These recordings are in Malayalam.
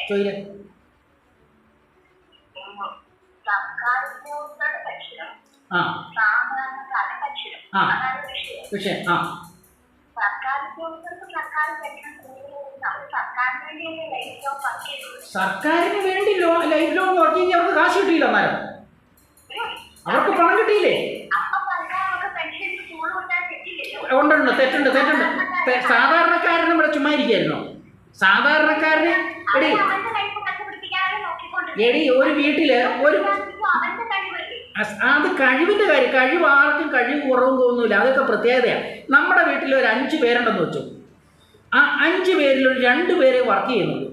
ചോദിക്കേ. ആ ആ വിഷയം ആ സർക്കാരിന് വേണ്ടി ലൈഫ് ലോൺ വർക്ക് ചെയ്ത് അവർക്ക് കാശ് കിട്ടിയില്ല. എന്നാലും അവർക്ക് പണം കിട്ടിയില്ലേ? ഉണ്ടുണ്ട്, തെറ്റുണ്ട്. സാധാരണക്കാരന് ഇവിടെ ചുമ്മാ ഇരിക്കായിരുന്നോ? സാധാരണക്കാരന് എടി ഒരു വീട്ടില് ഒരു അത് കഴിവിൻ്റെ കാര്യം. കഴിവ് ആർക്കും കഴിവ് കുറവും തോന്നുന്നില്ല, അതൊക്കെ പ്രത്യേകതയാണ്. നമ്മുടെ വീട്ടിൽ ഒരു 5 പേരുണ്ടെന്ന് വെച്ചു. ആ 5 പേരിൽ ഒരു 2 പേരെ വർക്ക് ചെയ്യുന്നുള്ളൂ.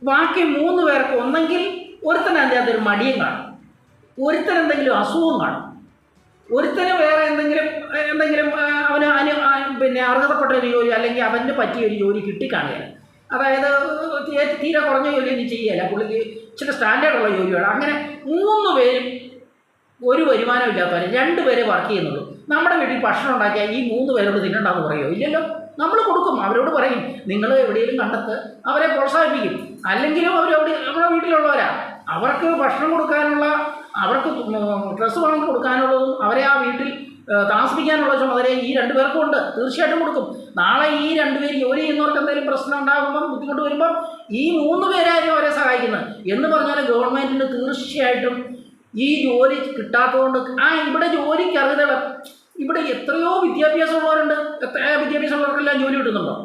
ബാക്കി 3 പേർക്ക് ഒന്നെങ്കിൽ ഒരുത്തൻ അതിൻ്റെ അകത്തൊരു മടിയും കാണും, ഒരുത്തൻ എന്തെങ്കിലും അസുഖം കാണും, ഒരുത്തന് വേറെ എന്തെങ്കിലും അവന് പിന്നെ അർഹതപ്പെട്ട ഒരു ജോലി അല്ലെങ്കിൽ അവന് പറ്റിയ ഒരു ജോലി കിട്ടിക്കാണുകയില്ല. അതായത് തീരെ കുറഞ്ഞ ജോലിയൊന്നും ചെയ്യുകയില്ല, പുള്ളിക്ക് ഇച്ചിരി സ്റ്റാൻഡേർഡുള്ള ജോലി വേണം. അങ്ങനെ 3 പേരും ഒരു വരുമാനം ഇല്ലാത്തവരെ 2 പേരെ വർക്ക് ചെയ്യുന്നുള്ളൂ. നമ്മുടെ വീട്ടിൽ ഭക്ഷണം ഉണ്ടാക്കിയാൽ ഈ 3 പേരോട് തിന്നണ്ടെന്ന് പറയുമോ? ഇല്ലല്ലോ. നമ്മൾ കൊടുക്കും, അവരോട് പറയും നിങ്ങൾ എവിടെയെങ്കിലും കണ്ടെത്ത്, അവരെ പ്രോത്സാഹിപ്പിക്കും. അല്ലെങ്കിലും നമ്മുടെ വീട്ടിലുള്ളവരാ, അവർക്ക് ഭക്ഷണം കൊടുക്കാനുള്ള, അവർക്ക് ഡ്രസ്സ് വാങ്ങി കൊടുക്കാനുള്ളതും അവരെ ആ വീട്ടിൽ താമസിപ്പിക്കാനുള്ള ചുമതല ഈ 2 പേർക്കും ഉണ്ട്. തീർച്ചയായിട്ടും കൊടുക്കും. നാളെ ഈ 2 പേര് ജോലി ചെയ്യുന്നവർക്ക് എന്തെങ്കിലും പ്രശ്നം ഉണ്ടാകുമ്പം, ബുദ്ധിമുട്ട് വരുമ്പം ഈ 3 പേരായിരിക്കും അവരെ സഹായിക്കുന്നത്. എന്ന് പറഞ്ഞാൽ ഗവൺമെൻറ്റിന് തീർച്ചയായിട്ടും ഈ ജോലി കിട്ടാത്തതുകൊണ്ട് ഇവിടെ ജോലിക്ക് അർഹതകൾ, ഇവിടെ എത്രയോ വിദ്യാഭ്യാസമുള്ളവരുണ്ട്. വിദ്യാഭ്യാസമുള്ളവർക്കെല്ലാം ജോലി കിട്ടുന്നുണ്ടോ?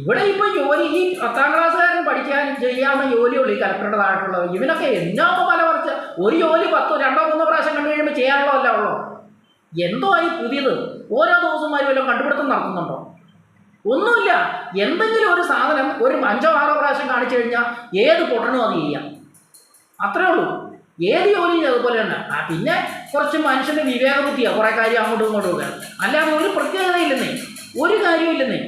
ഇവിടെ ഇപ്പോൾ ജോലി ഈ 10ാം ക്ലാസ്സുകാരൻ പഠിക്കാൻ ചെയ്യാവുന്ന ജോലിയുള്ളൂ ഈ കലക്ടറുടേതായിട്ടുള്ളത്. ഇവനൊക്കെ എന്നാ പല കുറച്ച് ഒരു ജോലി 2 3 പ്രാവശ്യം കണ്ടു കഴിയുമ്പോൾ ചെയ്യാനുള്ളതല്ല ഉള്ളൂ. എന്തോ ആയി പുതിയത്? ഓരോ ദിവസന്മാരും വല്ലതും കണ്ടുപിടുത്തം നടത്തുന്നുണ്ടോ? ഒന്നുമില്ല. എന്തെങ്കിലും ഒരു സാധനം ഒരു 5 6 പ്രാവശ്യം കാണിച്ചു കഴിഞ്ഞാൽ ഏത് പൊട്ടനും അത് ചെയ്യാം, അത്രേ ഉള്ളൂ. ഏത് ജോലിയും അതുപോലെ തന്നെ. പിന്നെ കുറച്ച് മനുഷ്യൻ്റെ വിവേകബുദ്ധിയാണ് കുറേ കാര്യം അങ്ങോട്ടും ഇങ്ങോട്ടും ഒക്കെ, അല്ലാതെ ഒരു പ്രത്യേകതയില്ലെന്നേ, ഒരു കാര്യമില്ലെന്നേ.